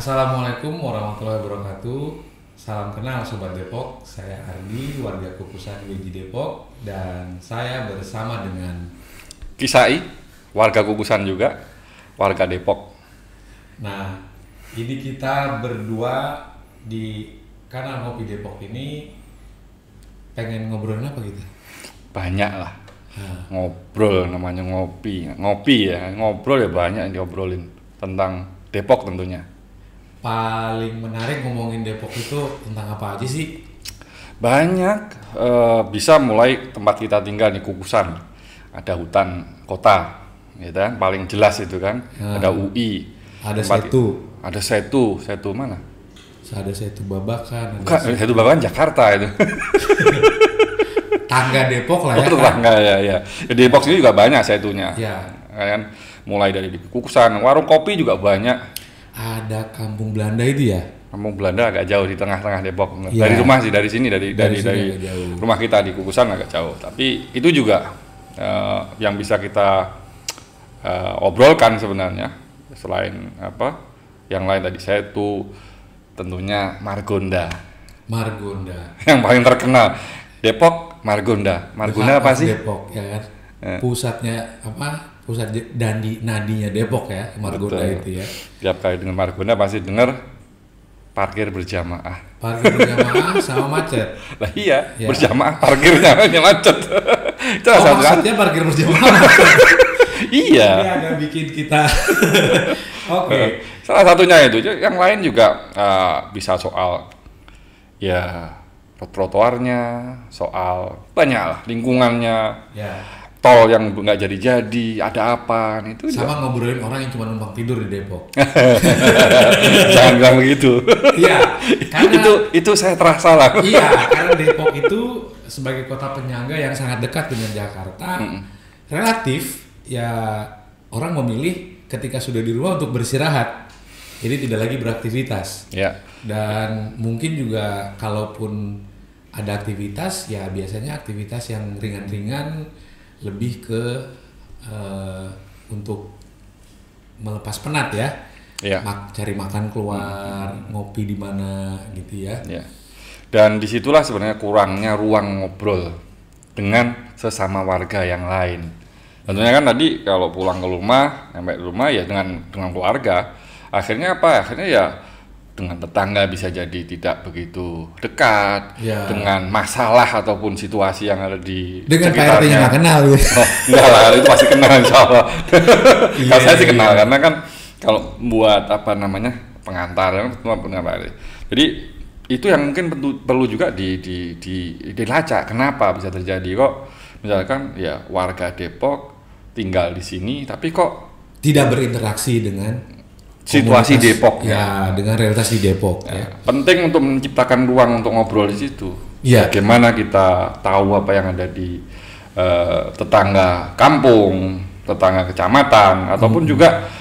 Assalamualaikum warahmatullahi wabarakatuh. Salam kenal Sobat Depok. Saya Ardi, warga Kukusan Weji Depok, dan saya bersama dengan Kisai, warga Kukusan juga, warga Depok. Nah, ini kita berdua di kanal Ngopi Depok ini pengen ngobrolin apa gitu? Banyak lah. Ngobrol, namanya ngopi ya, ngobrol ya banyak yang diobrolin tentang Depok tentunya. Paling menarik ngomongin Depok itu tentang apa aja sih? Banyak, bisa mulai tempat kita tinggal di Kukusan, ada hutan kota, gitu kan? Paling jelas itu kan, ada UI, ada Setu, Setu mana? Ada Setu Babakan, Bukan, Setu Babakan Jakarta itu. Tangga Depok lah ya. Tangga ya. Di Depok sini juga banyak setunya. Ya. Kan, mulai dari di Kukusan, warung kopi juga banyak. Ada Kampung Belanda itu ya? Kampung Belanda agak jauh di tengah-tengah Depok. Ya. Dari rumah sih, dari sini, dari sini rumah kita di Kukusan agak jauh. Tapi itu juga yang bisa kita obrolkan sebenarnya. Selain apa, yang lain tadi Setu, tentunya Margonda. Yang paling terkenal Depok, Margonda. Margonda apa sih? Depok ya kan. Pusatnya apa? Pusat nadinya Depok ya, Margonda. Betul. Itu ya. Tiap kali dengar Margonda pasti dengar parkir berjamaah. Parkir berjamaah sama macet. Lah iya, ya. Berjamaah parkirnya macet. Itu maksudnya parkir berjamaah macet. Iya. Ini agak bikin kita. Oke. Salah satunya itu. Yang lain juga bisa soal ya trotoarnya, soal banyak lah, lingkungannya. Ya. Tol yang nggak jadi, ada apa itu sama juga. Ngobrolin orang yang cuma numpang tidur di Depok. Jangan bilang begitu. Iya, karena itu saya terasa lah. Iya, karena Depok itu sebagai kota penyangga yang sangat dekat dengan Jakarta, relatif ya orang memilih ketika sudah di rumah untuk beristirahat, jadi tidak lagi beraktivitas. Ya. Dan mungkin juga kalaupun ada aktivitas, ya biasanya aktivitas yang ringan-ringan, lebih ke untuk melepas penat ya. Ya. Cari makan keluar, ngopi di mana gitu ya. Ya. Dan disitulah sebenarnya kurangnya ruang ngobrol dengan sesama warga yang lain. Tentunya kan tadi kalau pulang ke rumah, sampai di rumah ya dengan keluarga. Akhirnya apa? Akhirnya ya dengan tetangga bisa jadi tidak begitu dekat, ya. Dengan masalah ataupun situasi yang ada di dengan PRT-nya nggak kenal ya? Oh, enggak lah, itu pasti kenal insya Allah. Kalau saya sih kenal, karena kan kalau buat apa namanya pengantar, jadi itu yang mungkin perlu juga dilacak. Kenapa bisa terjadi kok? Misalkan ya warga Depok tinggal di sini, tapi kok tidak berinteraksi dengan situasi Depok ya, dengan realitas di Depok ya. Penting untuk menciptakan ruang untuk ngobrol di situ. Ya. Bagaimana kita tahu apa yang ada di tetangga kampung, tetangga kecamatan, ataupun juga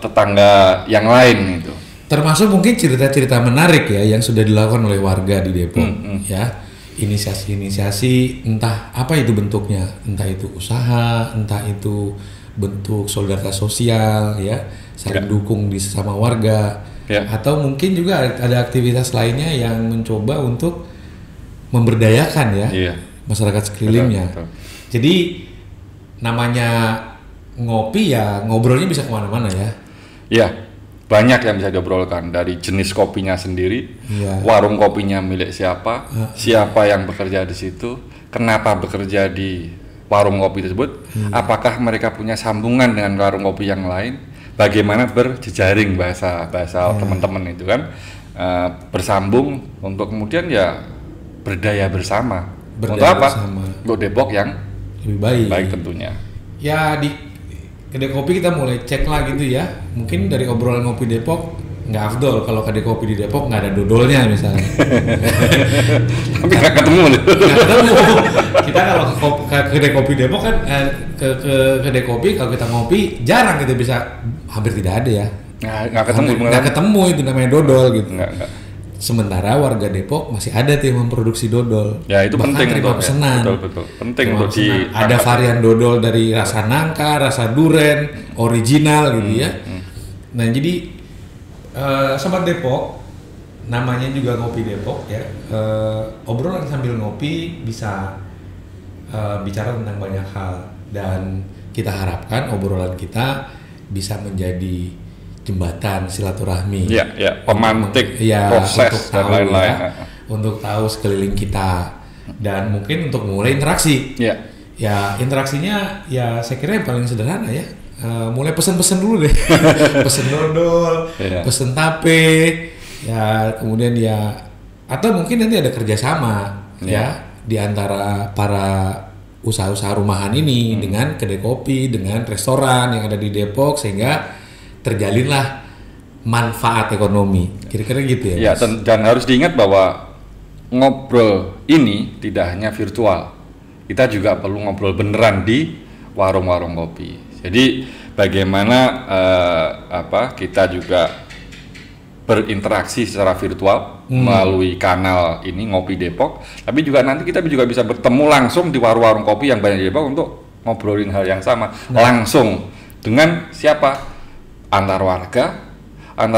tetangga yang lain itu. Termasuk mungkin cerita-cerita menarik ya yang sudah dilakukan oleh warga di Depok ya. Inisiasi-inisiasi entah apa itu bentuknya, entah itu usaha, entah itu bentuk solidaritas sosial ya, saling dukung di sesama warga, atau mungkin juga ada aktivitas lainnya yang mencoba untuk memberdayakan ya masyarakat sekelilingnya. Betul. Jadi namanya ngopi ya ngobrolnya bisa kemana-mana ya. Iya, banyak yang bisa diobrolkan, dari jenis kopinya sendiri, warung kopinya milik siapa, siapa yang bekerja di situ, kenapa bekerja di warung kopi tersebut, apakah mereka punya sambungan dengan warung kopi yang lain, bagaimana berjejaring bahasa teman-teman itu kan, bersambung untuk kemudian ya berdaya bersama. Untuk apa? Untuk Depok yang lebih baik tentunya. Ya di kedai kopi kita mulai cek lah gitu ya, mungkin dari obrolan ngopi Depok nggak afdol kalau kedai kopi di Depok nggak ada dodolnya misalnya. Tapi nggak ketemu. Kita kalau ke kedai kopi Depok kan ke kedai kopi kalau kita ngopi jarang gitu, bisa hampir tidak ada ya. Nggak ketemu itu namanya dodol gitu. Nggak. Sementara warga Depok masih ada tuh yang memproduksi dodol. Ya itu bahkan penting terima pesanan. Betul. Penting untuk ada varian dodol dari rasa nangka, rasa duren, original gitu ya. Nah jadi Sobat Depok, namanya juga Ngopi Depok ya. Obrolan sambil ngopi bisa bicara tentang banyak hal, dan kita harapkan obrolan kita bisa menjadi jembatan silaturahmi. Pemantik proses dan lain-lain. Untuk tahu sekeliling kita, dan mungkin untuk mulai interaksi. Ya interaksinya ya saya kira yang paling sederhana ya. Mulai pesen-pesen dulu deh. Pesen dodol, pesen tape, ya kemudian ya, atau mungkin nanti ada kerjasama ya di antara para usaha-usaha rumahan ini dengan kedai kopi, dengan restoran yang ada di Depok, sehingga terjalinlah manfaat ekonomi. Kira-kira gitu ya. Dan harus diingat bahwa ngobrol ini tidak hanya virtual. Kita juga perlu ngobrol beneran di warung-warung kopi. Jadi bagaimana kita juga berinteraksi secara virtual melalui kanal ini Ngopi Depok, tapi juga nanti kita juga bisa bertemu langsung di warung-warung kopi yang banyak di Depok untuk ngobrolin hal yang sama langsung dengan siapa? Antar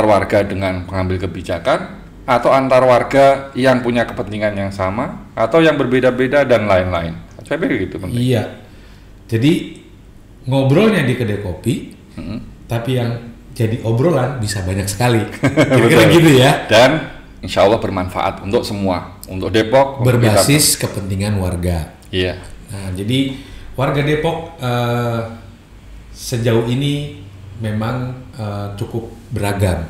warga dengan pengambil kebijakan, atau antar warga yang punya kepentingan yang sama atau yang berbeda-beda dan lain-lain. Saya pikir gitu penting. Iya. Jadi ngobrolnya di kedai kopi, tapi yang jadi obrolan bisa banyak sekali. Kira-kira gitu ya. Dan insya Allah bermanfaat untuk semua, untuk Depok. Berbasis kepentingan warga. Iya. Nah, jadi warga Depok sejauh ini memang cukup beragam.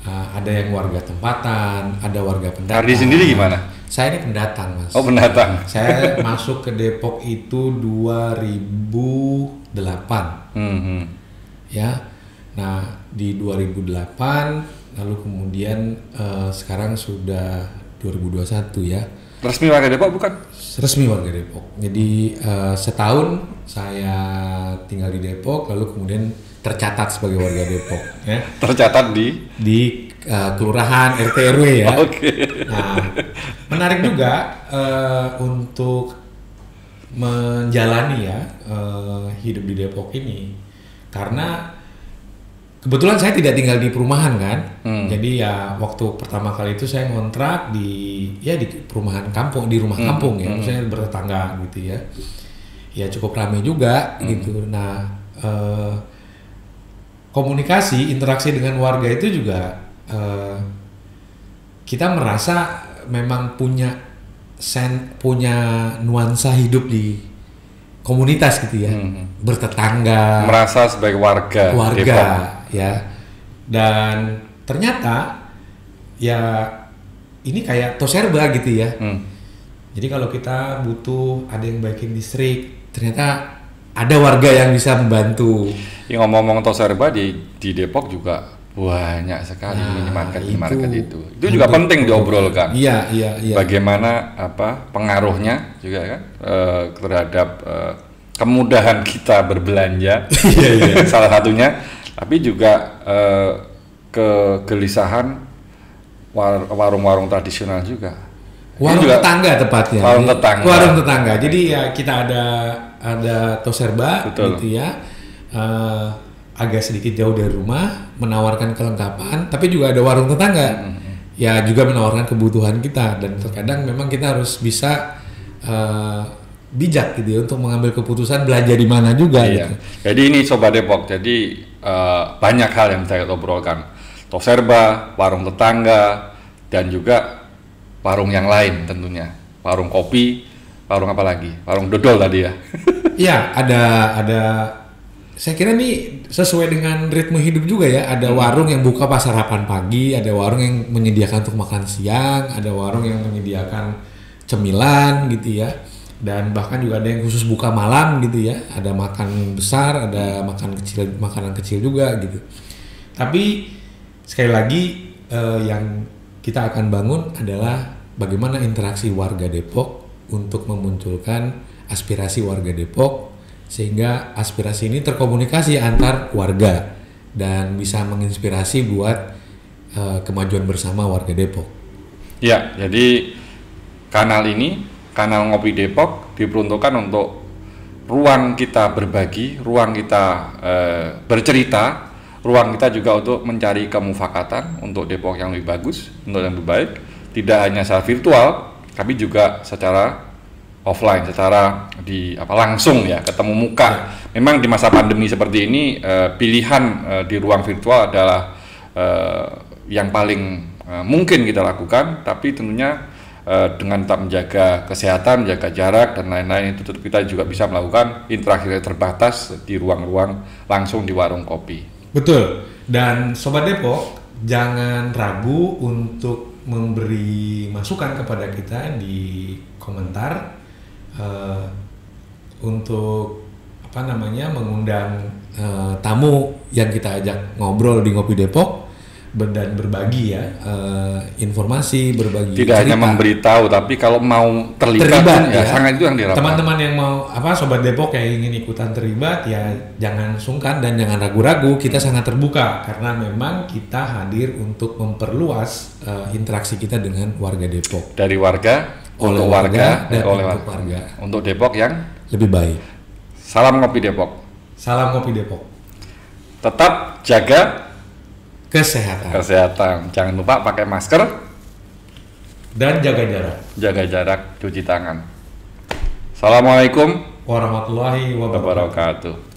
Ada yang warga tempatan, ada warga pendatang. Ardi sendiri gimana? Saya ini pendatang, Mas. Oh, pendatang. Saya masuk ke Depok itu 2008. Ya. Nah, di 2008, lalu kemudian sekarang sudah 2021 ya. Resmi warga Depok bukan? Resmi warga Depok. Jadi setahun saya tinggal di Depok, lalu kemudian tercatat sebagai warga Depok. Ya. Tercatat di kelurahan RT RW ya. Oke. Nah, menarik juga untuk menjalani ya hidup di Depok ini, karena kebetulan saya tidak tinggal di perumahan kan. Jadi ya waktu pertama kali itu saya ngontrak di perumahan kampung, di rumah kampung ya, misalnya bertetangga gitu ya. Ya cukup ramai juga gitu. Nah, komunikasi, interaksi dengan warga itu juga kita merasa memang punya nuansa hidup di komunitas gitu ya, bertetangga, merasa sebagai warga Depok. Ya, dan ternyata ya ini kayak Toserba gitu ya. Jadi kalau kita butuh ada yang baikin listrik, ternyata ada warga yang bisa membantu. Ya, ngomong-ngomong Toserba di Depok juga banyak sekali minimarket itu. Itu juga penting diobrolkan. Iya. Bagaimana pengaruhnya juga kan terhadap kemudahan kita berbelanja. Salah satunya, tapi juga kegelisahan warung-warung tradisional juga. Warung tetangga tepatnya. Warung tetangga. Jadi ya kita ada Toserba gitu ya. Agak sedikit jauh dari rumah, menawarkan kelengkapan, tapi juga ada warung tetangga, ya juga menawarkan kebutuhan kita, dan terkadang memang kita harus bisa bijak gitu ya untuk mengambil keputusan belanja di mana juga. Iya. Gitu. Jadi ini Sobat Depok, jadi banyak hal yang saya obrolkan, Toserba, warung tetangga, dan juga warung yang lain tentunya, warung kopi, warung apa lagi, warung dodol tadi ya. Iya, ada. Saya kira ini sesuai dengan ritme hidup juga ya. Ada warung yang buka pas sarapan pagi, ada warung yang menyediakan untuk makan siang, ada warung yang menyediakan cemilan gitu ya. Dan bahkan juga ada yang khusus buka malam gitu ya. Ada makan besar, ada makanan kecil juga gitu. Tapi sekali lagi yang kita akan bangun adalah bagaimana interaksi warga Depok untuk memunculkan aspirasi warga Depok, sehingga aspirasi ini terkomunikasi antar warga dan bisa menginspirasi buat kemajuan bersama warga Depok. Ya, jadi kanal ini, kanal Ngopi Depok, diperuntukkan untuk ruang kita berbagi, ruang kita bercerita, ruang kita juga untuk mencari kemufakatan untuk Depok yang lebih bagus, untuk yang lebih baik, tidak hanya secara virtual, tapi juga secara offline, secara langsung ya, ketemu muka. Memang di masa pandemi seperti ini pilihan di ruang virtual adalah yang paling mungkin kita lakukan, tapi tentunya dengan tetap menjaga kesehatan, menjaga jarak dan lain-lain, itu kita juga bisa melakukan interaksi terbatas di ruang-ruang langsung di warung kopi. Betul. Dan Sobat Depok, jangan ragu untuk memberi masukan kepada kita di komentar untuk mengundang tamu yang kita ajak ngobrol di Ngopi Depok dan berbagi informasi, berbagi tidak cerita. Hanya memberitahu, tapi kalau mau terlibat ya sangat itu yang diharapkan. Teman-teman yang mau Sobat Depok yang ingin ikutan terlibat ya jangan sungkan dan jangan ragu-ragu, kita sangat terbuka karena memang kita hadir untuk memperluas interaksi kita dengan warga Depok. Dari warga oleh warga dan untuk warga. Untuk Depok yang lebih baik. Salam Ngopi Depok. Salam Ngopi Depok. Tetap jaga kesehatan. Jangan lupa pakai masker dan jaga jarak. Jaga jarak, cuci tangan. Assalamualaikum warahmatullahi wabarakatuh.